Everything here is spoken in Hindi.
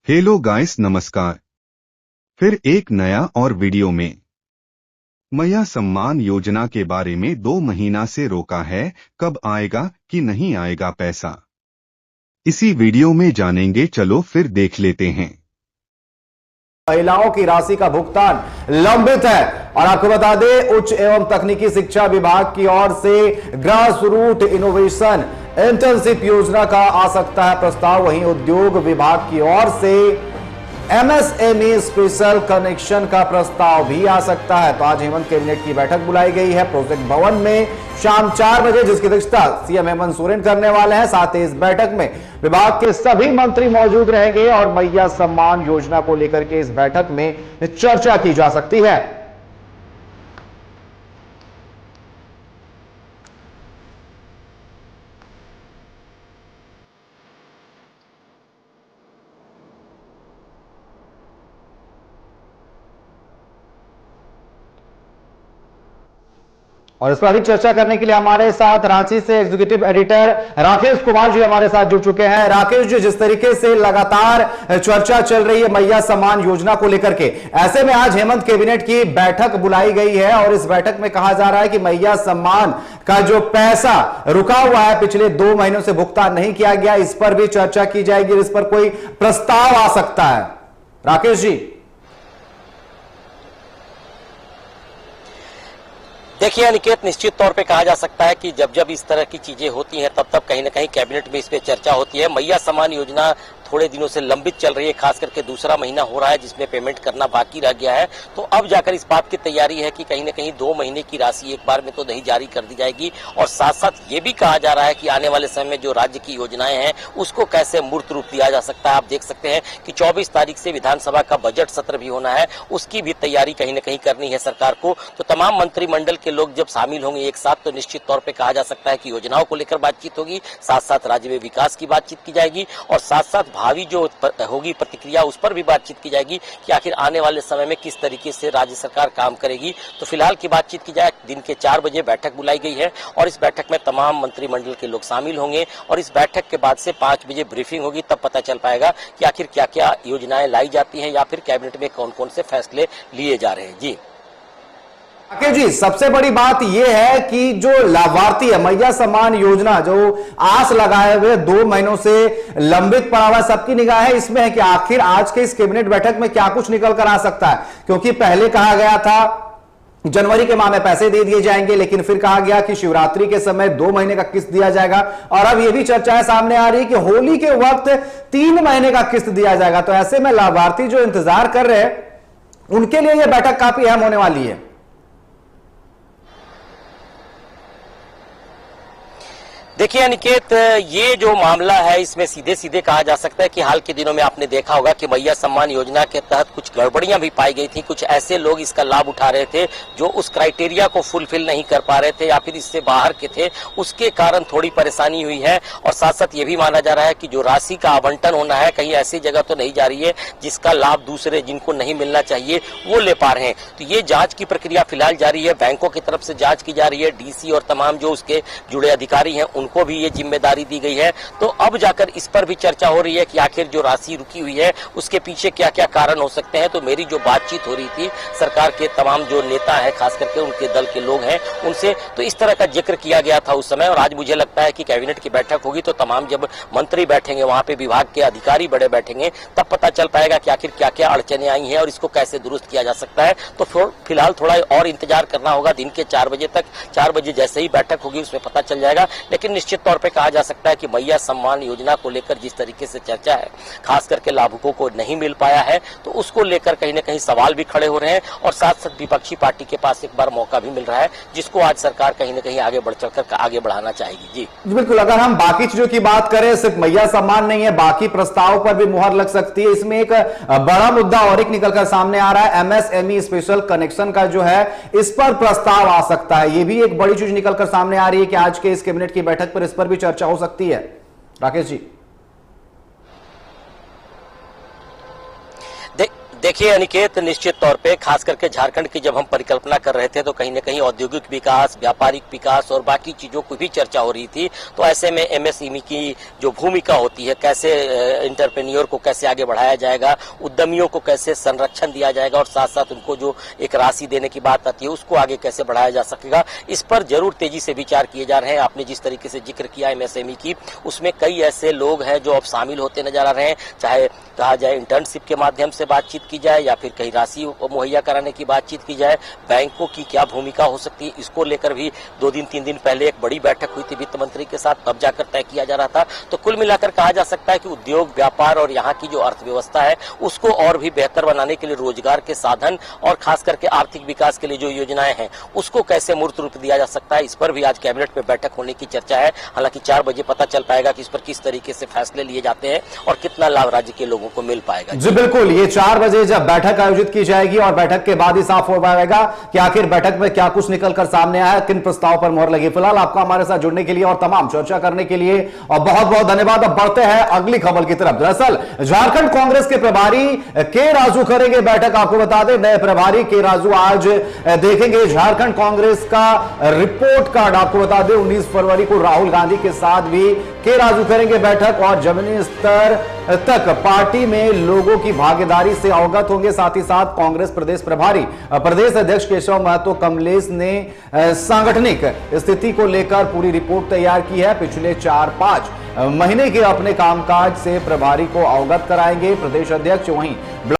हेलो गाइस, नमस्कार। फिर एक नया और वीडियो में मैया सम्मान योजना के बारे में 2 महीना से रोका है, कब आएगा कि नहीं आएगा पैसा, इसी वीडियो में जानेंगे। चलो फिर देख लेते हैं। महिलाओं की राशि का भुगतान लंबित है और आपको बता दें, उच्च एवं तकनीकी शिक्षा विभाग की ओर से ग्रास रूट इनोवेशन इंटर्नशिप योजना का आ सकता है प्रस्ताव। वहीं उद्योग विभाग की ओर से एमएसएमई स्पेशल कनेक्शन का प्रस्ताव भी आ सकता है। तो आज हेमंत कैबिनेट की बैठक बुलाई गई है प्रोजेक्ट भवन में शाम 4 बजे, जिसकी अध्यक्षता सीएम हेमंत सोरेन करने वाले हैं। साथ ही इस बैठक में विभाग के सभी मंत्री मौजूद रहेंगे और मैया सम्मान योजना को लेकर के इस बैठक में चर्चा की जा सकती है। और इस पर अधिक चर्चा करने के लिए हमारे साथ रांची से एग्जीक्यूटिव एडिटर राकेश कुमार जी हमारे साथ जुड़ चुके हैं। राकेश जी, जिस तरीके से लगातार चर्चा चल रही है मैया सम्मान योजना को लेकर के, ऐसे में आज हेमंत कैबिनेट की बैठक बुलाई गई है और इस बैठक में कहा जा रहा है कि मैया सम्मान का जो पैसा रुका हुआ है, पिछले 2 महीनों से भुगतान नहीं किया गया, इस पर भी चर्चा की जाएगी, इस पर कोई प्रस्ताव आ सकता है। राकेश जी, देखिए अनिकेत, निश्चित तौर पे कहा जा सकता है कि जब जब इस तरह की चीजें होती हैं तब तब कहीं ना कहीं कैबिनेट में इस पे चर्चा होती है। मैया सम्मान योजना थोड़े दिनों से लंबित चल रही है, खास करके दूसरा महीना हो रहा है जिसमें पेमेंट करना बाकी रह गया है। तो अब जाकर इस बात की तैयारी है कि कहीं ना कहीं 2 महीने की राशि एक बार में तो नहीं जारी कर दी जाएगी। और साथ साथ ये भी कहा जा रहा है कि आने वाले समय में जो राज्य की योजनाएं हैं उसको कैसे मूर्त रूप दिया जा सकता है। आप देख सकते हैं कि 24 तारीख से विधानसभा का बजट सत्र भी होना है, उसकी भी तैयारी कहीं ना कहीं करनी है सरकार को। तो तमाम मंत्रिमंडल के लोग जब शामिल होंगे एक साथ, तो निश्चित तौर पर कहा जा सकता है कि योजनाओं को लेकर बातचीत होगी, साथ साथ राज्य में विकास की बातचीत की जाएगी और साथ साथ भावी जो होगी प्रतिक्रिया उस पर भी बातचीत की जाएगी कि आखिर आने वाले समय में किस तरीके से राज्य सरकार काम करेगी। तो फिलहाल की बातचीत की जाए, दिन के 4 बजे बैठक बुलाई गई है और इस बैठक में तमाम मंत्रिमंडल के लोग शामिल होंगे और इस बैठक के बाद से 5 बजे ब्रीफिंग होगी, तब पता चल पाएगा कि आखिर क्या क्या योजनाएं लाई जाती हैं या फिर कैबिनेट में कौन कौन से फैसले लिए जा रहे हैं। जी राकेश जी, सबसे बड़ी बात यह है कि जो लाभार्थी है मैया सम्मान योजना, जो आस लगाए हुए 2 महीनों से लंबित पड़ा हुआ, सबकी निगाह है इसमें है कि आखिर आज के इस कैबिनेट बैठक में क्या कुछ निकल कर आ सकता है। क्योंकि पहले कहा गया था जनवरी के माह में पैसे दे दिए जाएंगे, लेकिन फिर कहा गया कि शिवरात्रि के समय 2 महीने का किस्त दिया जाएगा और अब यह भी चर्चाएं सामने आ रही है कि होली के वक्त 3 महीने का किस्त दिया जाएगा। तो ऐसे में लाभार्थी जो इंतजार कर रहे हैं उनके लिए यह बैठक काफी अहम होने वाली है। देखिए अनिकेत, ये जो मामला है इसमें सीधे सीधे कहा जा सकता है कि हाल के दिनों में आपने देखा होगा कि मैया सम्मान योजना के तहत कुछ गड़बड़ियां भी पाई गई थी। कुछ ऐसे लोग इसका लाभ उठा रहे थे जो उस क्राइटेरिया को फुलफिल नहीं कर पा रहे थे या फिर इससे बाहर के थे, उसके कारण थोड़ी परेशानी हुई है। और साथ साथ ये भी माना जा रहा है कि जो राशि का आवंटन होना है कहीं ऐसी जगह तो नहीं जा रही है जिसका लाभ दूसरे जिनको नहीं मिलना चाहिए वो ले पा रहे हैं। तो ये जांच की प्रक्रिया फिलहाल जारी है, बैंकों की तरफ से जांच की जा रही है, डीसी और तमाम जो उसके जुड़े अधिकारी हैं उनको भी ये जिम्मेदारी दी गई है। तो अब जाकर इस पर भी चर्चा हो रही है कि आखिर जो राशि रुकी हुई है उसके पीछे क्या क्या कारण हो सकते हैं। तो मेरी जो बातचीत हो रही थी सरकार के तमाम जो नेता है, खास करके उनके दल के लोग हैं उनसे, तो इस तरह का जिक्र किया गया था उस समय। और आज मुझे लगता है कि कैबिनेट की बैठक होगी तो तमाम जब मंत्री बैठेंगे, वहां पे विभाग के अधिकारी बड़े बैठेंगे, तब पता चल पाएगा कि आखिर क्या क्या अड़चने आई हैं और इसको कैसे दुरुस्त किया जा सकता है। तो फिलहाल थोड़ा और इंतजार करना होगा दिन के 4 बजे तक। 4 बजे जैसे ही बैठक होगी उसमें पता चल जाएगा। लेकिन निश्चित तौर पर कहा जा सकता है कि मैया सम्मान योजना को लेकर जिस तरीके से चर्चा है, खास करके लाभुकों को नहीं मिल पाया है, तो उसको लेकर कहीं ना कहीं सवाल भी खड़े हो रहे हैं और साथ साथ विपक्षी पार्टी के पास एक बार मौका भी मिल रहा है जिसको आज सरकार कहीं ना कहीं आगे बढ़ चढ़कर आगे बढ़ाना चाहेगी। जी बिल्कुल, अगर हम बाकी चीजों की बात करें, सिर्फ मैया सम्मान नहीं है, बाकी प्रस्ताव पर भी मुहर लग सकती है। इसमें एक बड़ा मुद्दा और एक निकलकर सामने आ रहा है, एमएसएमई स्पेशल कनेक्शन का जो है इस पर प्रस्ताव आ सकता है। यह भी एक बड़ी चीज निकलकर सामने आ रही है कि आज के इस कैबिनेट की बैठक पर इस पर भी चर्चा हो सकती है। राकेश जी, देखिए अनिकेत, निश्चित तौर पे खास करके झारखंड की जब हम परिकल्पना कर रहे थे तो कहीं न कहीं औद्योगिक विकास, व्यापारिक विकास और बाकी चीजों की भी चर्चा हो रही थी। तो ऐसे में एमएसएमई की जो भूमिका होती है, कैसे एंटरप्रेन्योर को कैसे आगे बढ़ाया जाएगा, उद्यमियों को कैसे संरक्षण दिया जाएगा और साथ साथ उनको जो एक राशि देने की बात आती है उसको आगे कैसे बढ़ाया जा सकेगा, इस पर जरूर तेजी से विचार किए जा रहे हैं। आपने जिस तरीके से जिक्र किया एमएसएमई की, उसमें कई ऐसे लोग हैं जो अब शामिल होते नजर आ रहे हैं, चाहे कहा जाए इंटर्नशिप के माध्यम से बातचीत की जाए या फिर कहीं राशि मुहैया कराने की बातचीत की जाए, बैंकों की क्या भूमिका हो सकती है, इसको लेकर भी 2 दिन 3 दिन पहले एक बड़ी बैठक हुई थी वित्त मंत्री के साथ, तब जाकर तय किया जा रहा था। तो कुल मिलाकर कहा जा सकता है कि उद्योग, व्यापार और यहाँ की जो अर्थव्यवस्था है उसको और भी बेहतर बनाने के लिए रोजगार के साधन और खास करके आर्थिक विकास के लिए जो योजनाएं हैं उसको कैसे मूर्त रूप दिया जा सकता है, इस पर भी आज कैबिनेट में बैठक होने की चर्चा है। हालांकि 4 बजे पता चल पाएगा कि इस पर किस तरीके से फैसले लिए जाते हैं और कितना लाभ राज्य के लोगों को मिल पाएगा। जी बिल्कुल, ये 4 बजे जब बैठक आयोजित की जाएगी और बैठक के बाद ही साफ हो पाएगा कि आखिर बैठक में क्या कुछ निकलकर सामने आया, किन प्रस्ताव पर मोहर लगी। फिलहाल आपका हमारे साथ जुड़ने के लिए और तमाम चर्चा करने के लिए और बहुत बहुत धन्यवाद। अब बढ़ते हैं अगली खबर की तरफ। दरअसल झारखंड कांग्रेस के प्रभारी के राजू करेंगे बैठक। आपको बता दें, नए प्रभारी के राजू आज देखेंगे झारखंड कांग्रेस का रिपोर्ट कार्ड। आपको बता दें 19 फरवरी को राहुल गांधी के साथ भी के राजू करेंगे बैठक और जमीनी स्तर तक पार्टी में लोगों की भागीदारी से अवगत होंगे। साथ ही साथ कांग्रेस प्रदेश प्रभारी प्रदेश अध्यक्ष केशव महतो कमलेश ने सांगठनिक स्थिति को लेकर पूरी रिपोर्ट तैयार की है। पिछले 4-5 महीने के अपने कामकाज से प्रभारी को अवगत कराएंगे प्रदेश अध्यक्ष। वहीं